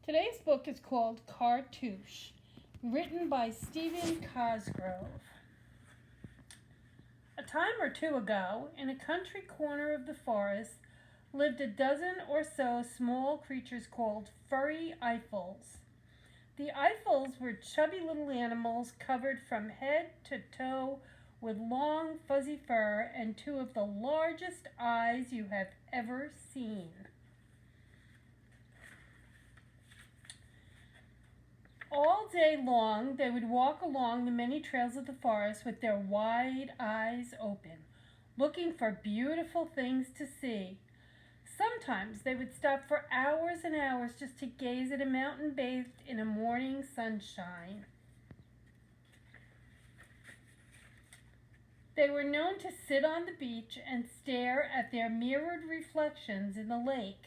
Today's book is called Kartusch, written by Stephen Cosgrove. A time or two ago, in a country corner of the forest, lived a dozen or so small creatures called furry Eifels. The Eifels were chubby little animals covered from head to toe with long fuzzy fur and two of the largest eyes you have ever seen. All day long, they would walk along the many trails of the forest with their wide eyes open, looking for beautiful things to see. Sometimes they would stop for hours and hours just to gaze at a mountain bathed in a morning sunshine. They were known to sit on the beach and stare at their mirrored reflections in the lake.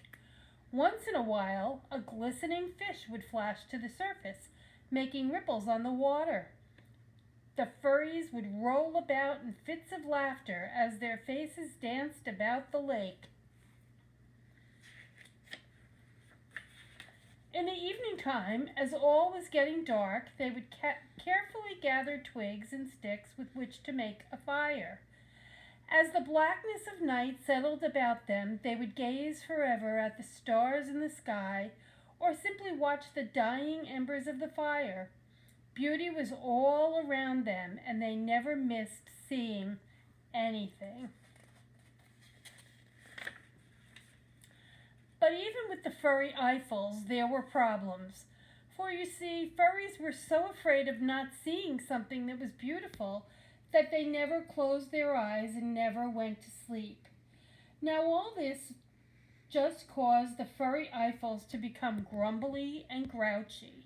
Once in a while, a glistening fish would flash to the surface, making ripples on the water. The furries would roll about in fits of laughter as their faces danced about the lake. In the evening time, as all was getting dark, they would carefully gather twigs and sticks with which to make a fire. As the blackness of night settled about them, they would gaze forever at the stars in the sky, or simply watch the dying embers of the fire. Beauty was all around them, and they never missed seeing anything. But even with the furry Eifels, there were problems. For you see, furries were so afraid of not seeing something that was beautiful that they never closed their eyes and never went to sleep. Now all this just caused the furry Eifels to become grumbly and grouchy.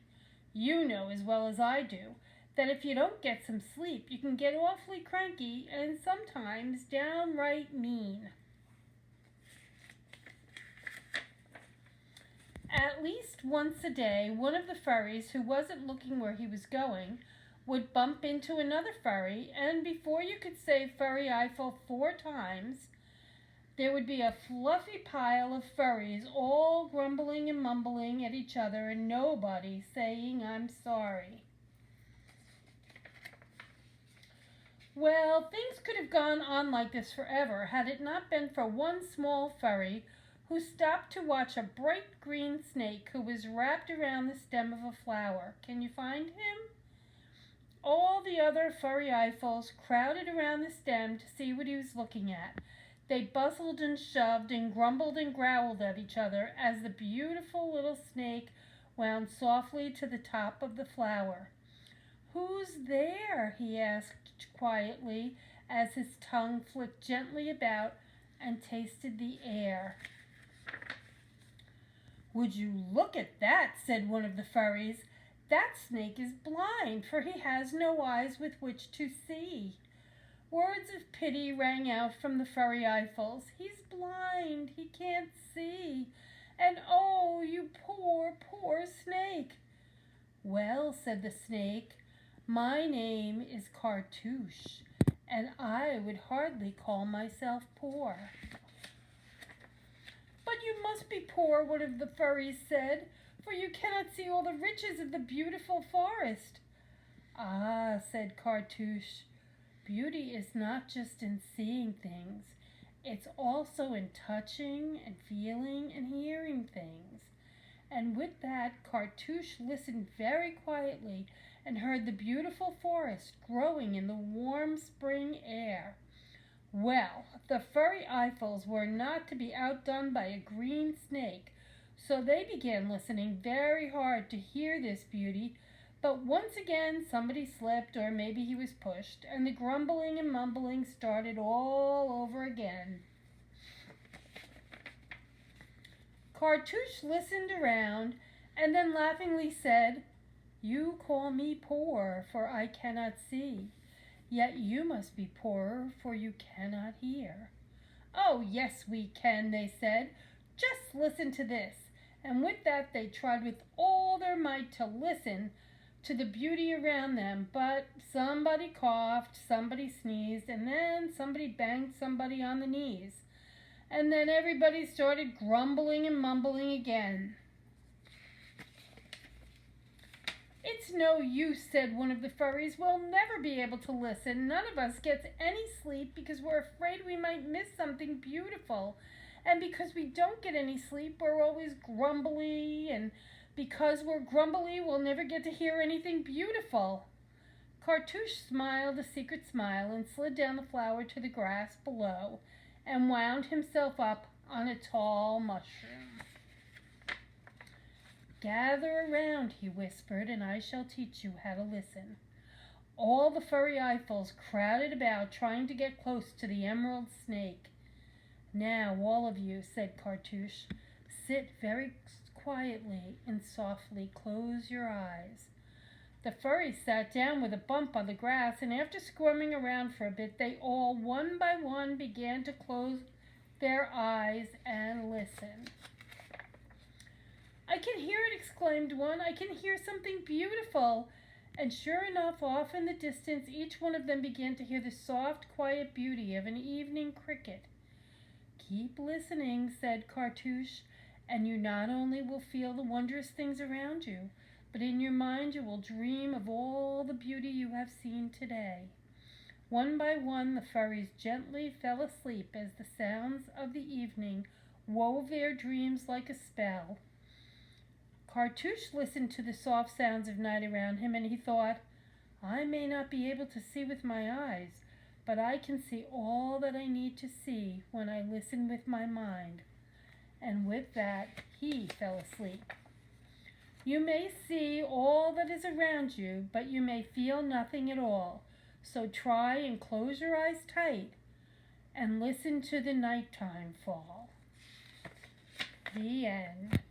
You know as well as I do that if you don't get some sleep, you can get awfully cranky and sometimes downright mean. At least once a day, one of the furries who wasn't looking where he was going would bump into another furry, and before you could say furry Eifel 4 times, there would be a fluffy pile of furries all grumbling and mumbling at each other and nobody saying I'm sorry. Well, things could have gone on like this forever had it not been for one small furry who stopped to watch a bright green snake who was wrapped around the stem of a flower. Can you find him? All the other furry Eifels crowded around the stem to see what he was looking at. They bustled and shoved and grumbled and growled at each other as the beautiful little snake wound softly to the top of the flower. "Who's there?" he asked quietly as his tongue flicked gently about and tasted the air. "Would you look at that?" said one of the furries. "That snake is blind, for he has no eyes with which to see." Words of pity rang out from the furry Eifels. "He's blind, he can't see. And oh, you poor, poor snake." "Well," said the snake, "my name is Kartusch, and I would hardly call myself poor." "But you must be poor," one of the furries said, "for you cannot see all the riches of the beautiful forest." "Ah," said Kartusch, "beauty is not just in seeing things. It's also in touching and feeling and hearing things." And with that, Kartusch listened very quietly and heard the beautiful forest growing in the warm spring air. Well, the furry Eifels were not to be outdone by a green snake, so they began listening very hard to hear this beauty, but once again somebody slipped, or maybe he was pushed, and the grumbling and mumbling started all over again. Kartusch listened around and then laughingly said, "You call me poor, for I cannot see. Yet you must be poorer, for you cannot hear." "Oh, yes, we can," they said. "Just listen to this." And with that they tried with all their might to listen to the beauty around them, but somebody coughed, somebody sneezed, and then somebody banged somebody on the knees. And then everybody started grumbling and mumbling again. no use," said one of the furries. "We'll never be able to listen. None of us gets any sleep because we're afraid we might miss something beautiful. And because we don't get any sleep, we're always grumbly. And because we're grumbly, we'll never get to hear anything beautiful." Kartusch smiled a secret smile and slid down the flower to the grass below and wound himself up on a tall mushroom. "Gather around," he whispered, "and I shall teach you how to listen." All the furry eyefuls crowded about, trying to get close to the emerald snake. "Now, all of you," said Kartusch, "sit very quietly and softly close your eyes." The furries sat down with a bump on the grass, and after squirming around for a bit, they all, one by one, began to close their eyes and listen. "I can hear it," exclaimed one. "I can hear something beautiful." And sure enough, off in the distance, each one of them began to hear the soft, quiet beauty of an evening cricket. "Keep listening," said Kartusch, "and you not only will feel the wondrous things around you, but in your mind you will dream of all the beauty you have seen today." One by one, the furries gently fell asleep as the sounds of the evening wove their dreams like a spell. Kartusch listened to the soft sounds of night around him, and he thought, "I may not be able to see with my eyes, but I can see all that I need to see when I listen with my mind." And with that, he fell asleep. You may see all that is around you, but you may feel nothing at all. So try and close your eyes tight and listen to the nighttime fall. The end.